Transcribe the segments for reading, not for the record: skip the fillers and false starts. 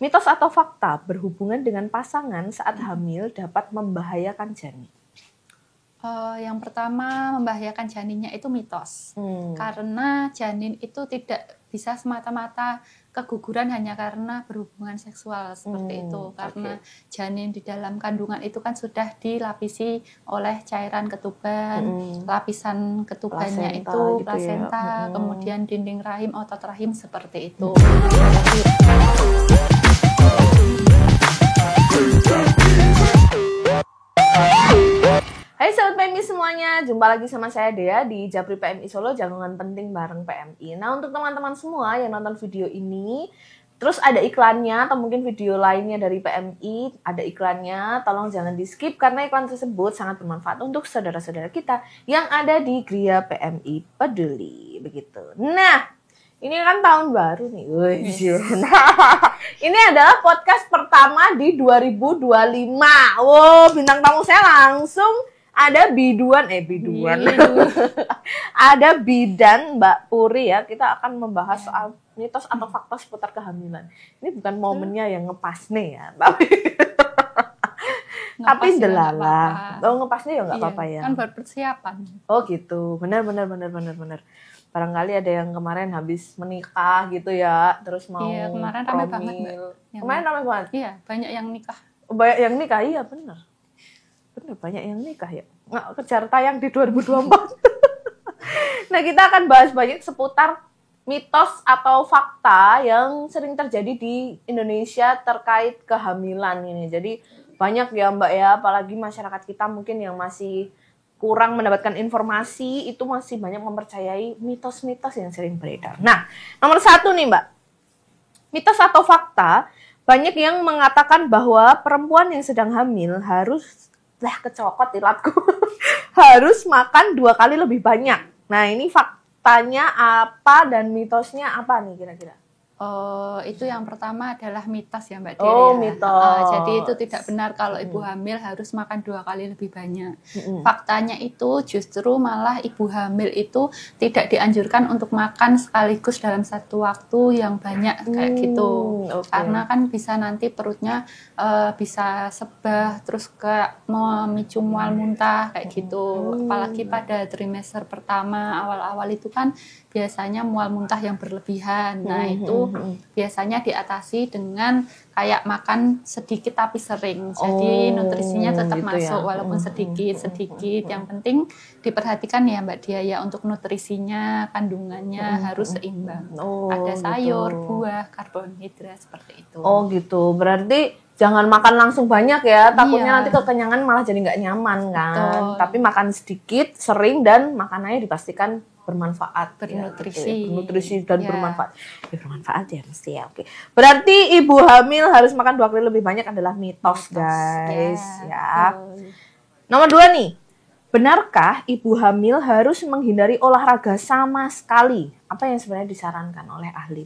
Mitos atau fakta berhubungan dengan pasangan saat hamil dapat membahayakan janin? Yang pertama, membahayakan janinnya itu mitos. Karena janin itu tidak bisa semata-mata keguguran hanya karena berhubungan seksual seperti itu. Karena janin di dalam kandungan itu kan sudah dilapisi oleh cairan ketuban, lapisan ketubannya Plasenta itu gitu plasenta, ya. kemudian dinding rahim, otot rahim seperti itu. Hai Sobat PMI semuanya, jumpa lagi sama saya Dea di Japri PMI Solo, Jangan Penting bareng PMI. Nah, untuk teman-teman semua yang nonton video ini, terus ada iklannya atau mungkin video lainnya dari PMI, ada iklannya, tolong jangan di skip karena iklan tersebut sangat bermanfaat untuk saudara-saudara kita yang ada di Gria PMI Peduli, begitu. Nah, ini kan tahun baru nih. Ini adalah podcast pertama di 2025. Wow, bintang tamu saya langsung ada biduan. Ada bidan Mbak Puri ya. Kita akan membahas soal mitos atau fakta seputar kehamilan. Ini bukan momennya yang ngepas nih ya, tapi delala. Oh, ngepasnya ya nggak apa-apa ya. Kan buat persiapan. Oh gitu, benar. Barangkali ada yang kemarin habis menikah gitu ya, terus mau kemarin ramai banget Mbak. Kemarin ramai banget. Iya, banyak yang nikah. Banyak yang nikah, iya benar. Benar, banyak yang nikah ya. Nggak kejar tayang di 2024. Nah, kita akan bahas banyak seputar mitos atau fakta yang sering terjadi di Indonesia terkait kehamilan ini. Jadi banyak ya Mbak ya, apalagi masyarakat kita mungkin yang masih kurang mendapatkan informasi, itu masih banyak mempercayai mitos-mitos yang sering beredar. Nah, nomor 1 nih Mbak, mitos atau fakta, banyak yang mengatakan bahwa perempuan yang sedang hamil harus, kecokot ilatku, harus makan 2 kali lebih banyak. Nah, ini faktanya apa dan mitosnya apa nih kira-kira? Itu yang pertama adalah mitos ya Mbak Dea. Oh, mitos. Jadi itu tidak benar kalau ibu hamil harus makan 2 kali lebih banyak. Faktanya itu justru malah ibu hamil itu tidak dianjurkan untuk makan sekaligus dalam satu waktu yang banyak kayak gitu. Karena kan bisa nanti perutnya bisa sebah, terus kayak memicu mual muntah kayak gitu. Apalagi pada trimester pertama awal-awal itu kan biasanya mual muntah yang berlebihan. Nah, itu biasanya diatasi dengan kayak makan sedikit tapi sering. Jadi nutrisinya tetap gitu masuk ya? Walaupun sedikit-sedikit. Yang penting diperhatikan ya Mbak Dia ya, untuk nutrisinya, kandungannya harus seimbang. Ada sayur, buah, karbohidrat seperti itu. Oh gitu. Berarti jangan makan langsung banyak ya, takutnya nanti kekenyangan malah jadi nggak nyaman kan. Betul. Tapi makan sedikit, sering, dan makanannya dipastikan bermanfaat, bernutrisi dan bermanfaat. Bermanfaat ya mesti ya. Oke. Berarti ibu hamil harus makan 2 kali lebih banyak adalah mitos guys ya. Nomor 2 nih, benarkah ibu hamil harus menghindari olahraga sama sekali? Apa yang sebenarnya disarankan oleh ahli?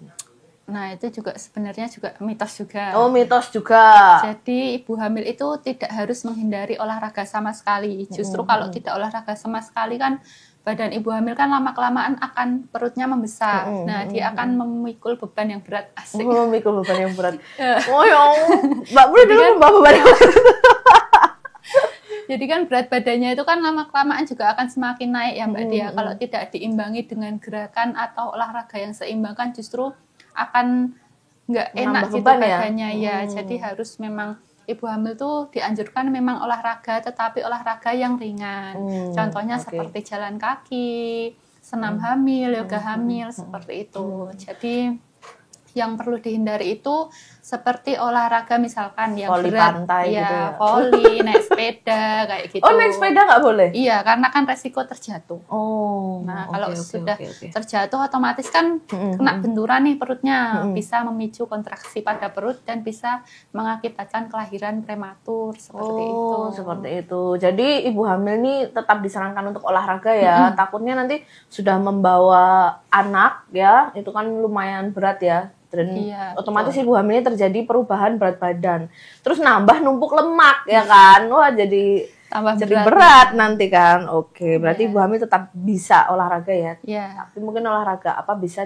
Nah, itu juga sebenarnya juga mitos juga. Oh, mitos juga. Jadi, ibu hamil itu tidak harus menghindari olahraga sama sekali. Justru kalau tidak olahraga sama sekali kan badan ibu hamil kan lama-kelamaan akan perutnya membesar. Nah, dia akan memikul beban yang berat. Asik. Memikul beban yang berat. Oh ya, Mbak Bro dulu membawa beban yang berat. Jadi kan berat badannya itu kan lama-kelamaan juga akan semakin naik ya Mbak Dia. Kalau tidak diimbangi dengan gerakan atau olahraga yang seimbang kan justru akan nggak enak gitu badannya ya. Jadi harus memang ibu hamil tuh dianjurkan memang olahraga, tetapi olahraga yang ringan. Contohnya seperti jalan kaki, senam hamil, yoga hamil, seperti itu. Jadi yang perlu dihindari itu seperti olahraga misalkan yang voli berat, pantai ya, gitu ya. Voli, naik sepeda kayak gitu. Oh, naik sepeda nggak boleh? Iya, karena kan resiko terjatuh. Nah, kalau sudah terjatuh otomatis kan kena benturan nih perutnya, bisa memicu kontraksi pada perut dan bisa mengakibatkan kelahiran prematur seperti itu. Seperti itu. Jadi ibu hamil nih tetap disarankan untuk olahraga ya. Takutnya nanti sudah membawa anak ya, itu kan lumayan berat ya. Dan otomatis ibu hamilnya terjadi perubahan berat badan. Terus nambah numpuk lemak ya kan. Wah, jadi berat nanti kan. Oke, berarti ibu hamil tetap bisa olahraga ya. Tapi mungkin olahraga apa bisa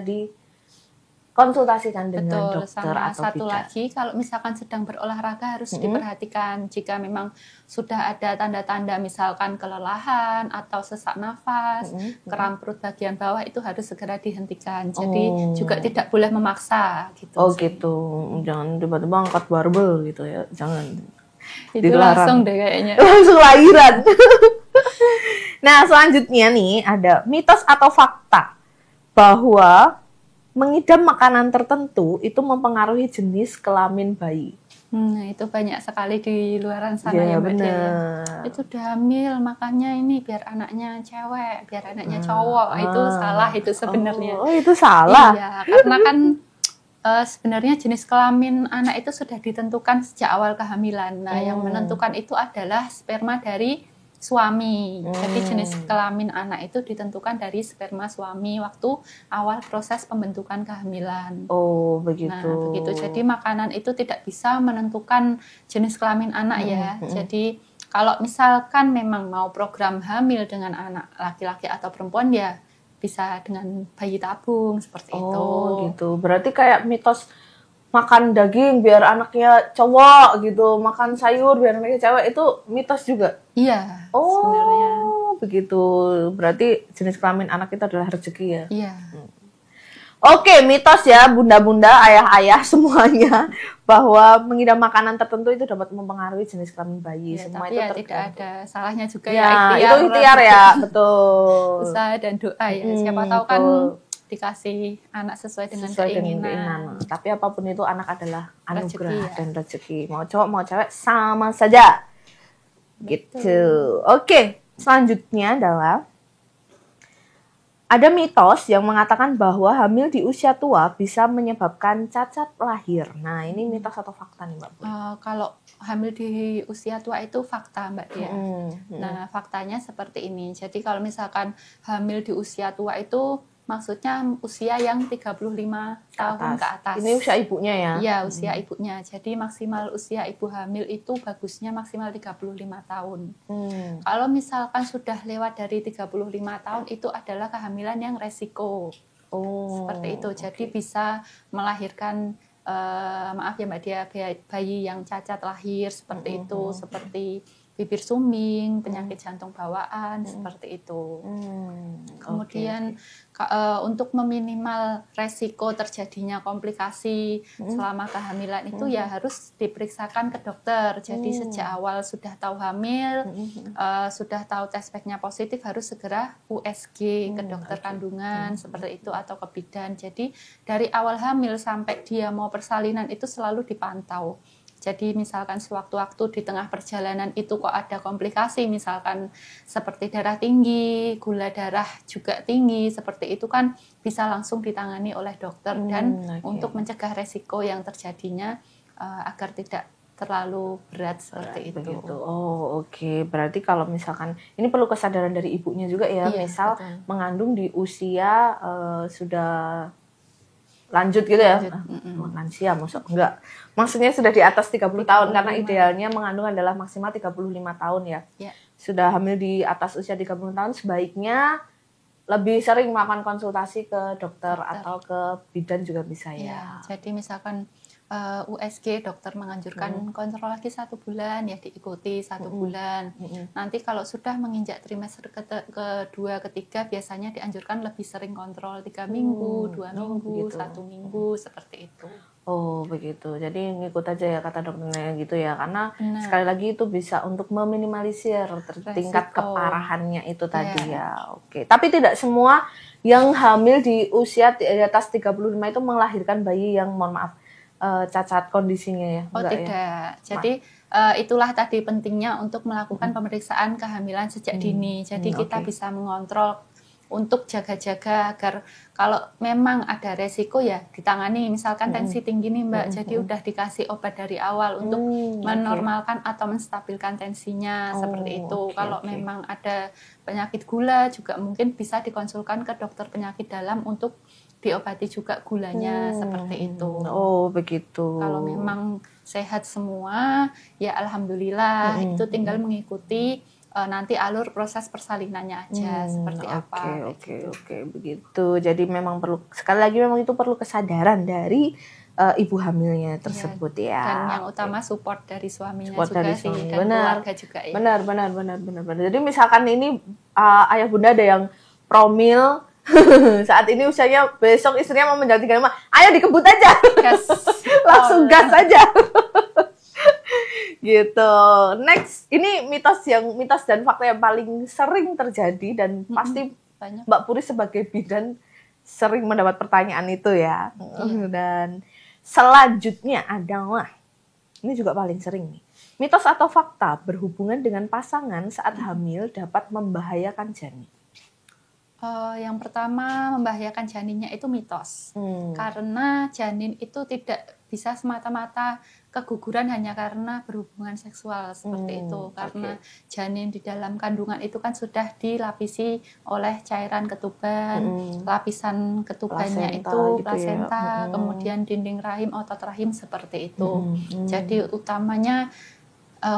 konsultasikan dengan Betul, dokter sama atau satu bidan. lagi kalau misalkan sedang berolahraga harus diperhatikan jika memang sudah ada tanda-tanda misalkan kelelahan atau sesak nafas, kram perut bagian bawah itu harus segera dihentikan. Jadi juga tidak boleh memaksa gitu. Oh gitu, jangan tiba-tiba angkat barbel gitu ya, jangan. Itu Dilarang. langsung deh kayaknya. Langsung lahiran. Nah selanjutnya nih ada mitos atau fakta bahwa mengidam makanan tertentu itu mempengaruhi jenis kelamin bayi. Nah itu banyak sekali di luaran sana Ya, ya Mbak Dia. bener. Itu udah hamil makanya ini biar anaknya cewek, biar anaknya cowok. Itu salah itu sebenarnya. Oh itu salah. Iya, karena kan sebenarnya jenis kelamin anak itu sudah ditentukan sejak awal kehamilan. Nah, yang menentukan itu adalah sperma dari suami. Jadi jenis kelamin anak itu ditentukan dari sperma suami waktu awal proses pembentukan kehamilan. Oh begitu. Nah, begitu. Jadi makanan itu tidak bisa menentukan jenis kelamin anak ya. Jadi kalau misalkan memang mau program hamil dengan anak laki-laki atau perempuan ya bisa dengan bayi tabung seperti itu. Oh gitu. Berarti kayak mitos makan daging biar anaknya cowok gitu, makan sayur biar anaknya cewek itu mitos juga. Iya, Oh sebenarnya. begitu. Berarti jenis kelamin anak itu adalah rezeki ya. Iya. Oke, mitos ya bunda-bunda, ayah-ayah semuanya bahwa mengidam makanan tertentu itu dapat mempengaruhi jenis kelamin bayi. Ya, Semua tapi itu ya tergantung. tidak ada salahnya juga Ya, ikhtiar. itu ikhtiar ya, betul. Usaha dan doa ya. Siapa tahu kan dikasih anak sesuai dengan keinginan. Tapi apapun itu anak adalah anugerah Rezeki, ya. dan rezeki. Mau cowok mau cewek sama saja. Gitu. Oke, selanjutnya adalah ada mitos yang mengatakan bahwa hamil di usia tua bisa menyebabkan cacat lahir. Nah, ini mitos atau fakta nih, Mbak? Kalau hamil di usia tua itu fakta, Mbak Dia. Nah, faktanya seperti ini. Jadi kalau misalkan hamil di usia tua itu maksudnya usia yang 35 tahun ke atas. Ini usia ibunya ya? Iya, usia ibunya. Jadi maksimal usia ibu hamil itu bagusnya maksimal 35 tahun. Kalau misalkan sudah lewat dari 35 tahun itu adalah kehamilan yang resiko. Seperti itu. Jadi bisa melahirkan maaf ya Mbak Dia, bayi yang cacat lahir seperti itu, seperti bibir sumbing, penyakit jantung bawaan, seperti itu. Kemudian untuk meminimal resiko terjadinya komplikasi selama kehamilan itu ya harus diperiksakan ke dokter. Jadi sejak awal sudah tahu hamil, sudah tahu test packnya positif, harus segera USG ke dokter kandungan seperti itu atau ke bidan. Jadi dari awal hamil sampai dia mau persalinan itu selalu dipantau. Jadi misalkan sewaktu-waktu di tengah perjalanan itu kok ada komplikasi, misalkan seperti darah tinggi, gula darah juga tinggi, seperti itu kan bisa langsung ditangani oleh dokter dan untuk mencegah resiko yang terjadinya agar tidak terlalu berat seperti itu. Begitu. Oh oke. Berarti kalau misalkan ini perlu kesadaran dari ibunya juga ya, misal betul. Mengandung di usia sudah lanjut gitu ya. Lansia maksud enggak. Maksudnya sudah di atas 30 tahun karena idealnya mengandung adalah maksimal 35 tahun ya. Sudah hamil di atas usia 30 tahun sebaiknya lebih sering melakukan konsultasi ke dokter atau ke bidan juga bisa ya. Jadi misalkan USG dokter menganjurkan kontrol lagi 1 bulan ya diikuti 1 bulan. Nanti kalau sudah menginjak trimester kedua, ketiga biasanya dianjurkan lebih sering kontrol 3 minggu, 2 minggu, 1 minggu seperti itu. Oh begitu. Jadi ngikut aja ya kata dokternya gitu ya. Karena sekali lagi itu bisa untuk meminimalisir tingkat keparahannya itu tadi ya. Oke. Tapi tidak semua yang hamil di usia di atas 35 itu melahirkan bayi yang mohon maaf cacat kondisinya ya? Oh tidak. Ya? Jadi itulah tadi pentingnya untuk melakukan pemeriksaan kehamilan sejak dini. Jadi kita bisa mengontrol untuk jaga-jaga agar kalau memang ada resiko ya ditangani. Misalkan tensi tinggi nih Mbak, jadi udah dikasih obat dari awal untuk menormalkan atau menstabilkan tensinya seperti itu. Kalau memang ada penyakit gula juga mungkin bisa dikonsulkan ke dokter penyakit dalam untuk diobati juga gulanya seperti itu. Oh begitu. Kalau memang sehat semua, ya alhamdulillah itu tinggal mengikuti nanti alur proses persalinannya aja seperti apa. Oke, begitu. Jadi memang perlu, sekali lagi memang itu perlu kesadaran dari ibu hamilnya tersebut ya. Dan yang utama support dari suaminya Support juga dari sih, suami. dan keluarga juga ya. Benar. Jadi misalkan ini ayah bunda ada yang promil saat ini usianya, besok istrinya mau menjalani 35, ayo dikebut aja. Gas. Langsung gas aja. Gitu. Next, ini mitos dan fakta yang paling sering terjadi dan pasti banyak. Mbak Puri sebagai bidan sering mendapat pertanyaan itu ya. Dan selanjutnya adalah, ini juga paling sering nih, mitos atau fakta berhubungan dengan pasangan saat hamil dapat membahayakan janin. Yang pertama, membahayakan janinnya itu mitos. Karena janin itu tidak bisa semata-mata keguguran hanya karena berhubungan seksual seperti itu. Karena janin di dalam kandungan itu kan sudah dilapisi oleh cairan ketuban, lapisan ketubannya itu plasenta, kemudian dinding rahim, otot rahim seperti itu. Jadi utamanya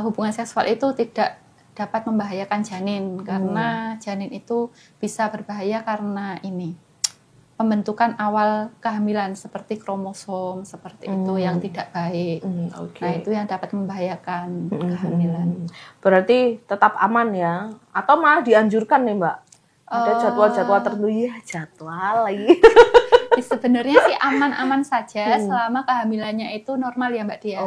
hubungan seksual itu tidak dapat membahayakan janin, karena janin itu bisa berbahaya karena ini pembentukan awal kehamilan seperti kromosom seperti itu yang tidak baik. Nah, itu yang dapat membahayakan kehamilan. Berarti tetap aman ya, atau malah dianjurkan nih Mbak? Ada jadwal-jadwal tertentu ya, jadwal lagi. Sebenarnya sih aman-aman saja selama kehamilannya itu normal ya Mbak Dia.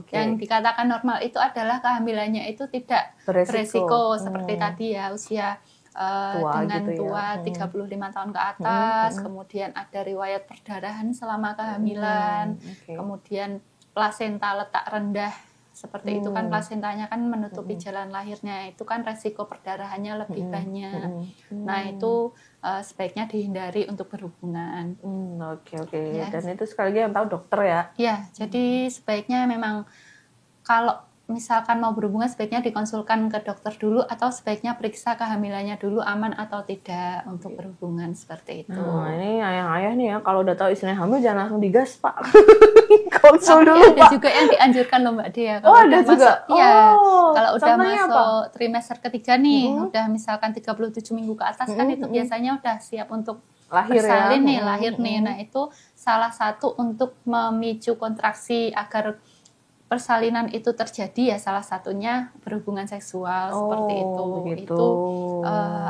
Yang dikatakan normal itu adalah kehamilannya itu tidak beresiko seperti tadi ya, usia dengan gitu tua ya. 35 tahun ke atas, kemudian ada riwayat perdarahan selama kehamilan, kemudian plasenta letak rendah seperti itu kan, plasentanya kan menutupi jalan lahirnya, itu kan resiko perdarahannya lebih banyak. Nah itu sebaiknya dihindari untuk berhubungan. Ya. Dan itu sekali lagi yang tahu dokter ya. Ya, jadi sebaiknya memang kalau misalkan mau berhubungan sebaiknya dikonsulkan ke dokter dulu, atau sebaiknya periksa kehamilannya dulu aman atau tidak untuk berhubungan seperti itu. Nah, ini ayah-ayah nih ya, kalau udah tahu istrinya hamil jangan langsung digas Pak. Konsul dulu ada Pak. Juga yang dianjurkan loh Mbak Dia. Kalau ada juga? Iya, kalau udah masuk trimester ketiga nih, udah misalkan 37 minggu ke atas kan itu biasanya udah siap untuk lahir bersalin nih, lahir nih. Nah itu salah satu untuk memicu kontraksi agar persalinan itu terjadi ya, salah satunya berhubungan seksual seperti itu. Begitu. Itu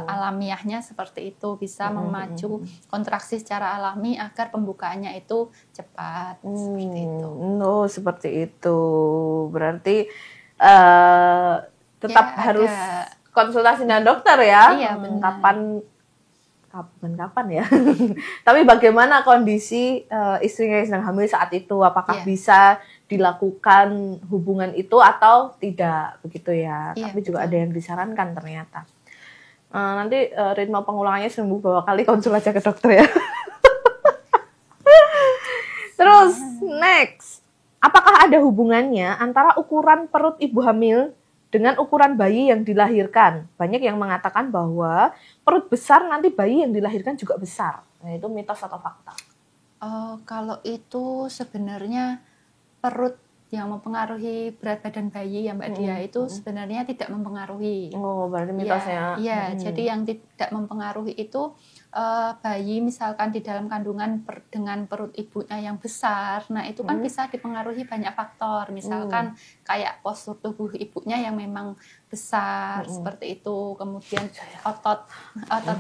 alamiahnya seperti itu, bisa memacu kontraksi secara alami agar pembukaannya itu cepat seperti itu. Seperti itu. Berarti tetap harus konsultasi dengan dokter ya. Iya, benar. Kapan ya? Tapi bagaimana kondisi istrinya yang sedang hamil saat itu? Apakah bisa dilakukan hubungan itu atau tidak, begitu ya? Tapi juga ada yang disarankan ternyata. Nanti ritme pengulangannya seminggu beberapa kali, konsul aja ke dokter ya. Terus next, apakah ada hubungannya antara ukuran perut ibu hamil dengan ukuran bayi yang dilahirkan? Banyak yang mengatakan bahwa perut besar nanti bayi yang dilahirkan juga besar. Nah, itu mitos atau fakta? Kalau itu sebenarnya perut yang mempengaruhi berat badan bayi ya Mbak Dia, itu sebenarnya tidak mempengaruhi. Berarti mitosnya. Iya, jadi yang tidak mempengaruhi itu bayi misalkan di dalam kandungan dengan perut ibunya yang besar. Nah itu kan bisa dipengaruhi banyak faktor, misalkan kayak postur tubuh ibunya yang memang besar seperti itu, kemudian otot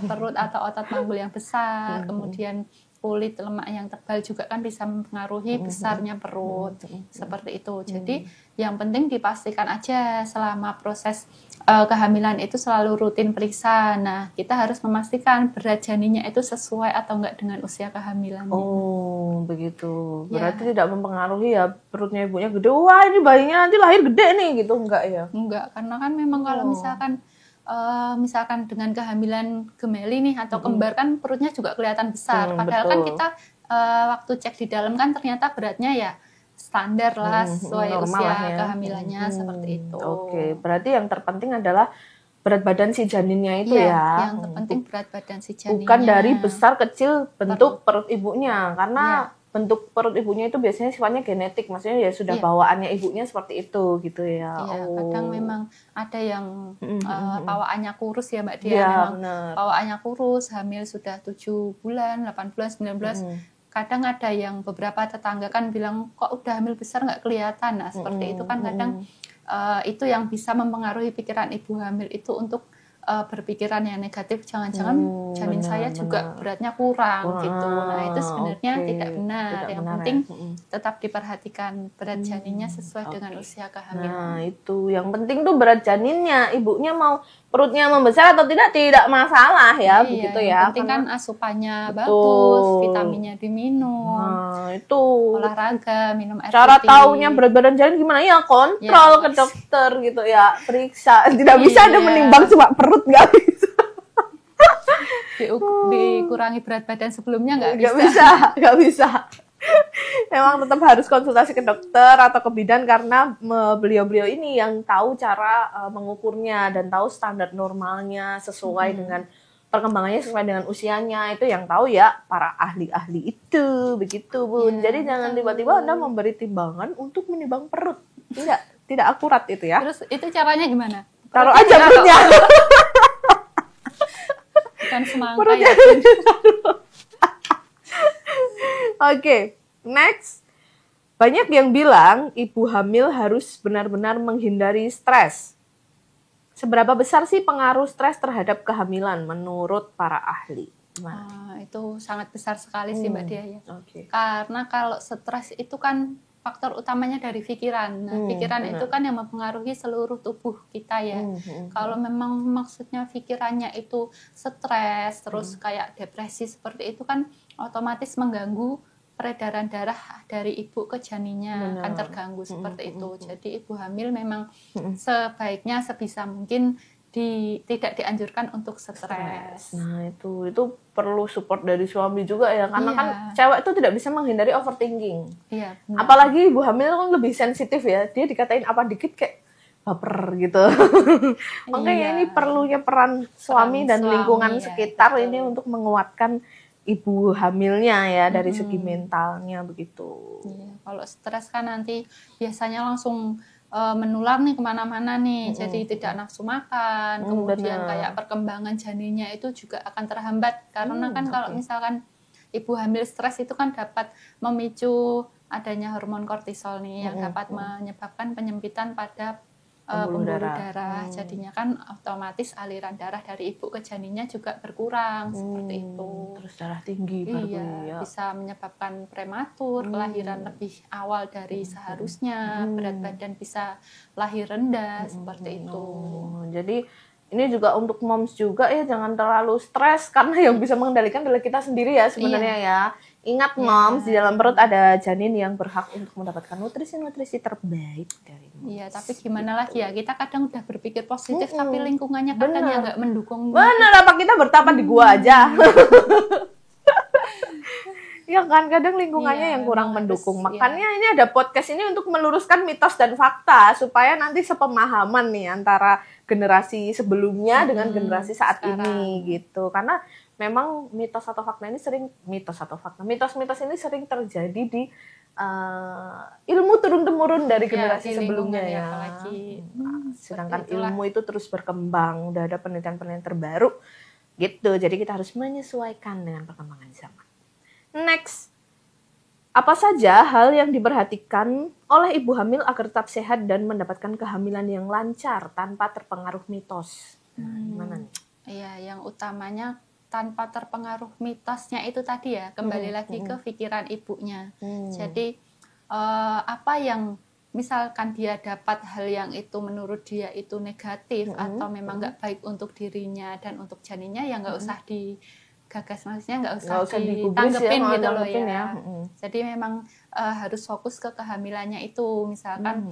perut atau otot panggul yang besar, kemudian kulit lemak yang tebal juga kan bisa mempengaruhi besarnya perut seperti itu. Jadi yang penting dipastikan aja selama proses kehamilan itu selalu rutin periksa. Nah kita harus memastikan berat janinnya itu sesuai atau enggak dengan usia kehamilannya. Begitu. Berarti tidak mempengaruhi ya, perutnya ibunya gede, wah ini bayinya nanti lahir gede nih gitu, enggak ya? Enggak, karena kan memang kalau misalkan dengan kehamilan gemeli nih atau kembar kan perutnya juga kelihatan besar. Padahal kan kita waktu cek di dalam kan ternyata beratnya ya standar lah sesuai usia kehamilannya seperti itu. Berarti yang terpenting adalah berat badan si janinnya itu ya. Yang terpenting berat badan si janinnya. Bukan dari besar kecil bentuk perut ibunya, karena bentuk perut ibunya itu biasanya sifatnya genetik, maksudnya ya sudah bawaannya ibunya seperti itu gitu ya. Iya, kadang memang ada yang bawaannya kurus ya Mbak Dia, Iya, memang bener. bawaannya kurus, hamil sudah 7 bulan, 8 bulan, 19. Kadang ada yang beberapa tetangga kan bilang kok udah hamil besar nggak kelihatan. Nah, seperti itu kan kadang itu yang bisa mempengaruhi pikiran ibu hamil itu untuk berpikiran yang negatif, jangan-jangan janin saya juga beratnya kurang gitu. Nah, itu sebenarnya tidak benar. Yang penting tetap diperhatikan berat janinnya sesuai dengan usia kehamilan. Nah, itu yang penting tuh berat janinnya, ibunya mau perutnya membesar atau tidak masalah ya, begitu ya. Yang penting kan asupannya bagus, vitaminnya diminum. Nah, itu olahraga, minum air cara putih. taunya berat badan janin gimana ya? Kontrol ke dokter gitu ya, periksa. Tidak bisa ada menimbang cuma perut, nggak bisa. Dikurangi berat badan sebelumnya nggak bisa. Memang tetap harus konsultasi ke dokter atau ke bidan karena beliau-beliau ini yang tahu cara mengukurnya dan tahu standar normalnya sesuai dengan perkembangannya, sesuai dengan usianya. Itu yang tahu ya para ahli-ahli itu, begitu Bun. Jadi jangan tiba-tiba Anda memberi timbangan untuk menimbang perut. Tidak akurat itu ya. Terus itu caranya gimana? Taruh aja perutnya. Bukan semangka ya. Oke, next. Banyak yang bilang ibu hamil harus benar-benar menghindari stres. Seberapa besar sih pengaruh stres terhadap kehamilan menurut para ahli? Itu sangat besar sekali sih Mbak Dia ya. Okay. Karena kalau stres itu kan faktor utamanya dari pikiran. Nah, pikiran itu kan yang mempengaruhi seluruh tubuh kita ya. Kalau memang maksudnya pikirannya itu stres, terus kayak depresi seperti itu kan otomatis mengganggu peredaran darah dari ibu ke janinnya kan terganggu seperti itu. Jadi ibu hamil memang sebaiknya sebisa mungkin tidak dianjurkan untuk stres. Nah, itu perlu support dari suami juga ya, karena kan cewek itu tidak bisa menghindari overthinking. Iya, apalagi ibu hamil kan lebih sensitif ya, dia dikatain apa dikit kayak baper gitu. Makanya ini perlunya peran suami dan lingkungan sekitar ini untuk menguatkan ibu hamilnya ya dari segi mentalnya begitu. Iya, kalau stres kan nanti biasanya langsung menular nih kemana-mana nih, jadi tidak nafsu makan, kemudian kayak perkembangan janinnya itu juga akan terhambat karena kan kalau misalkan ibu hamil stres itu kan dapat memicu adanya hormon kortisol nih yang dapat menyebabkan penyempitan pada pembuluh darah. Jadinya kan otomatis aliran darah dari ibu ke janinnya juga berkurang seperti itu. Terus darah tinggi bisa menyebabkan prematur, kelahiran lebih awal dari seharusnya, berat badan bisa lahir rendah seperti itu. Jadi ini juga untuk moms juga ya, jangan terlalu stres karena yang bisa mengendalikan adalah kita sendiri ya sebenarnya ya. Ingat moms, di dalam perut ada janin yang berhak untuk mendapatkan nutrisi-nutrisi terbaik dari moms. Iya, tapi gimana lagi ya, kita kadang udah berpikir positif tapi lingkungannya kadang yang nggak mendukung. Bener, apa kita bertahan di gua aja? Ya kan, kadang lingkungannya yang kurang mendukung. Makanya ini ada podcast ini untuk meluruskan mitos dan fakta supaya nanti sepemahaman nih antara generasi sebelumnya dengan generasi saat ini gitu. Karena memang mitos ini sering terjadi di ilmu turun-temurun dari generasi sebelumnya ya. Sedangkan ilmu itu terus berkembang, udah ada penelitian-penelitian terbaru gitu. Jadi kita harus menyesuaikan dengan perkembangan zaman. Next, apa saja hal yang diperhatikan oleh ibu hamil agar tetap sehat dan mendapatkan kehamilan yang lancar tanpa terpengaruh mitos? Gimana nih? Iya, yang utamanya tanpa terpengaruh mitosnya itu tadi ya, kembali lagi ke pikiran ibunya. Jadi apa yang misalkan dia dapat hal yang itu menurut dia itu negatif atau memang nggak baik untuk dirinya dan untuk janinnya, ya nggak usah digagas, maksudnya nggak usah ditanggepin gitu loh ya. Jadi memang harus fokus ke kehamilannya itu, misalkan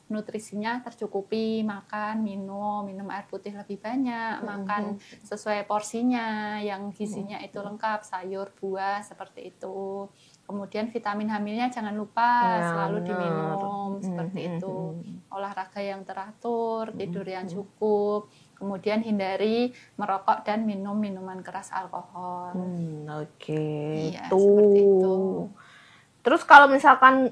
nutrisinya tercukupi, makan, minum air putih lebih banyak, makan sesuai porsinya, yang gizinya itu lengkap, sayur, buah, seperti itu. Kemudian vitamin hamilnya jangan lupa selalu diminum. minum seperti itu. Olahraga yang teratur, tidur yang cukup, kemudian hindari merokok dan minum minuman keras alkohol. Oke. Iya, seperti itu. Terus kalau misalkan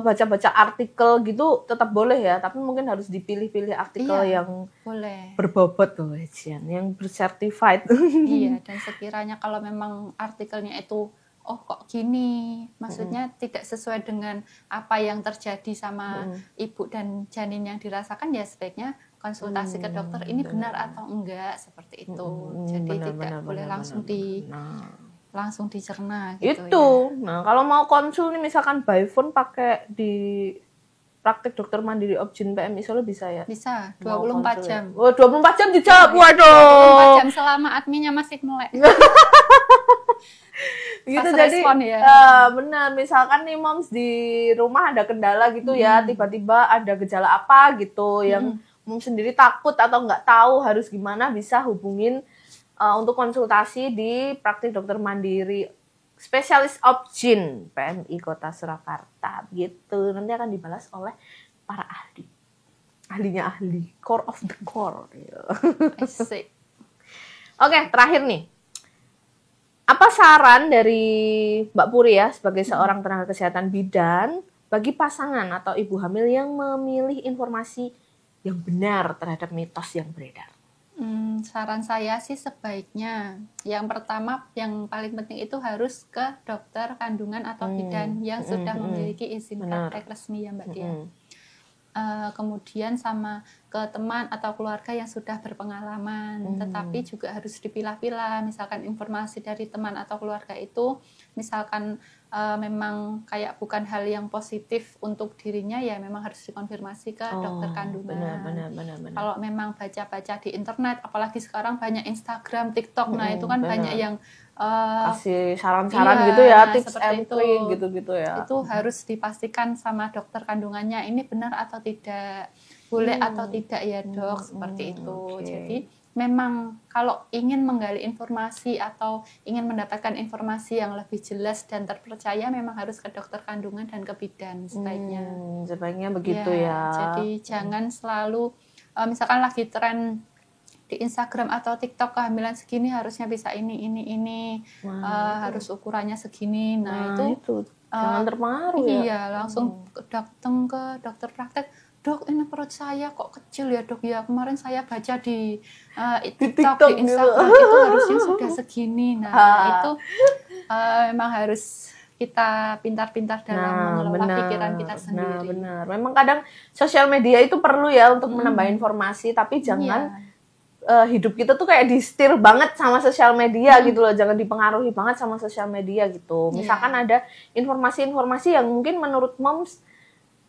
baca-baca artikel gitu tetap boleh ya, tapi mungkin harus dipilih-pilih artikel yang boleh berbobot loh, yang bersertified. Iya, dan sekiranya kalau memang artikelnya itu kok gini, maksudnya tidak sesuai dengan apa yang terjadi sama ibu dan janin yang dirasakan, ya sebaiknya konsultasi ke dokter, ini benar atau enggak, seperti itu. Jadi tidak boleh langsung dicerna gitu. Itu. Ya. Nah, kalau mau konsul nih misalkan by phone pakai di praktek dokter mandiri Objin PMI Solo bisa ya? Bisa, 24 jam. Oh, 24 jam dijawab. Waduh. 24 jam selama adminnya masih melek. Gitu, jadi benar, misalkan nih moms di rumah ada kendala gitu ya, tiba-tiba ada gejala apa gitu yang moms sendiri takut atau nggak tahu harus gimana, bisa hubungin untuk konsultasi di praktik dokter mandiri spesialis Objin PMI Kota Surakarta gitu. Nanti akan dibalas oleh para ahlinya ahli, core of the core. Oke, terakhir nih, apa saran dari Mbak Puri ya sebagai seorang tenaga kesehatan bidan bagi pasangan atau ibu hamil yang memilih informasi yang benar terhadap mitos yang beredar? Saran saya sih sebaiknya yang pertama, yang paling penting itu harus ke dokter kandungan atau bidan yang sudah memiliki izin praktek resmi ya Mbak Dia. Kemudian sama ke teman atau keluarga yang sudah berpengalaman, tetapi juga harus dipilah-pilah. Misalkan informasi dari teman atau keluarga itu misalkan memang kayak bukan hal yang positif untuk dirinya, ya memang harus dikonfirmasi ke dokter kandungan. Benar. Kalau memang baca-baca di internet, apalagi sekarang banyak Instagram, TikTok, nah itu kan banyak yang kasih saran-saran gitu ya, tips and trick gitu-gitu ya. Itu harus dipastikan sama dokter kandungannya, ini benar atau tidak, boleh atau tidak ya dok, seperti itu. Jadi memang kalau ingin menggali informasi atau ingin mendapatkan informasi yang lebih jelas dan terpercaya, memang harus ke dokter kandungan dan ke bidan sebaiknya. Sebaiknya begitu ya. Jadi jangan selalu misalkan lagi tren di Instagram atau TikTok kehamilan segini harusnya bisa ini harus ukurannya segini. Nah itu jangan terpengaruh ya. Iya, langsung datang ke dokter praktek. Dok, ini perut saya kok kecil ya dok ya, kemarin saya baca di TikTok, di Instagram itu harusnya sudah segini. Nah itu memang harus kita pintar-pintar dalam mengelola pikiran kita sendiri. Benar. Memang kadang sosial media itu perlu ya untuk menambah informasi, tapi jangan hidup kita tuh kayak disetir banget sama sosial media gitu loh, jangan dipengaruhi banget sama sosial media gitu. Misalkan ada informasi-informasi yang mungkin menurut moms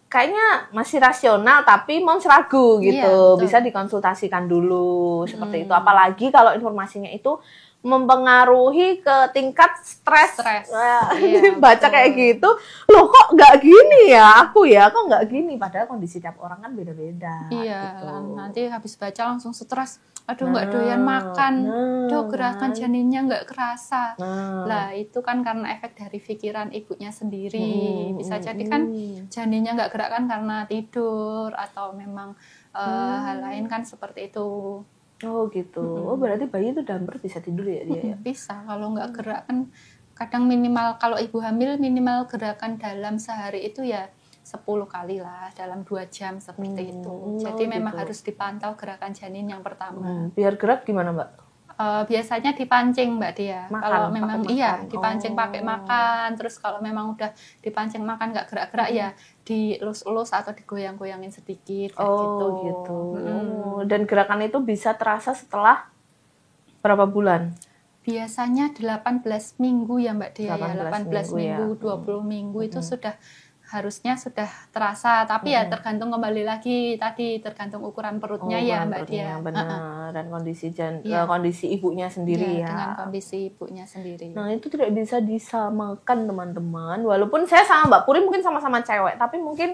kayaknya masih rasional, tapi moms ragu gitu, bisa dikonsultasikan dulu seperti itu. Apalagi kalau informasinya itu mempengaruhi ke tingkat stres. Baca kayak gitu, loh kok nggak gini ya, kok nggak gini, padahal kondisi tiap orang kan beda-beda. Gitu. Nanti habis baca langsung stres, aduh nggak doyan makan, dok gerakan janinnya nggak kerasa. Lah itu kan karena efek dari pikiran ibunya sendiri. Bisa jadi kan janinnya nggak gerak kan karena tidur atau memang hal lain kan seperti itu. Oh gitu. Oh berarti bayi itu damper bisa tidur ya dia ya? Bisa, kalau nggak gerak kan kadang minimal, kalau ibu hamil minimal gerakan dalam sehari itu ya 10 kali lah dalam 2 jam seperti itu. Jadi memang harus dipantau gerakan janin yang pertama. Biar gerak gimana Mbak? Biasanya dipancing Mbak Dia. Kalau memang dipancing pakai makan. Terus kalau memang udah dipancing makan nggak gerak-gerak ya dielus-elus atau digoyang-goyangin sedikit. Gitu. Dan gerakan itu bisa terasa setelah berapa bulan? Biasanya 18 minggu ya Mbak Dia. 18 minggu, 20 minggu itu harusnya sudah terasa, tapi ya tergantung kembali lagi tadi, tergantung ukuran perutnya ya Mbak Dia. Benar, dan kondisi ibunya sendiri ya. Dengan kondisi ibunya sendiri. Nah itu tidak bisa disamakan teman-teman, walaupun saya sama Mbak Puri mungkin sama-sama cewek, tapi mungkin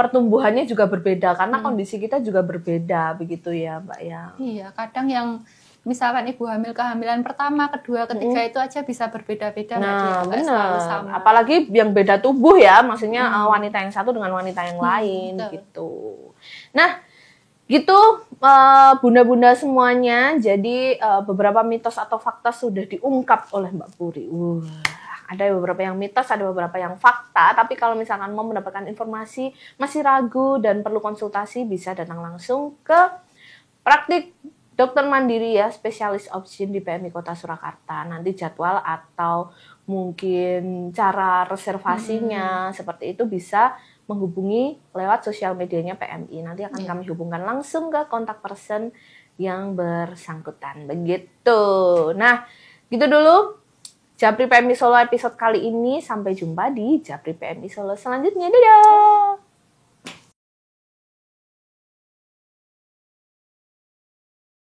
pertumbuhannya juga berbeda karena kondisi kita juga berbeda begitu ya Mbak ya. Iya, kadang yang misalkan ibu hamil kehamilan pertama, kedua, ketiga itu aja bisa berbeda-beda. Nah, nggak selalu benar. sama. Apalagi yang beda tubuh ya, maksudnya wanita yang satu dengan wanita yang lain betul. gitu. Nah, gitu bunda-bunda semuanya. Jadi beberapa mitos atau fakta sudah diungkap oleh Mbak Puri. Ada beberapa yang mitos, ada beberapa yang fakta. Tapi kalau misalkan mau mendapatkan informasi, masih ragu dan perlu konsultasi, bisa datang langsung ke praktik dokter mandiri ya, spesialis opsin di PMI Kota Surakarta. Nanti jadwal atau mungkin cara reservasinya seperti itu bisa menghubungi lewat sosial medianya PMI. Nanti akan kami hubungkan langsung ke kontak person yang bersangkutan. Begitu. Nah, gitu dulu Japri PMI Solo episode kali ini. Sampai jumpa di Japri PMI Solo selanjutnya. Dadah!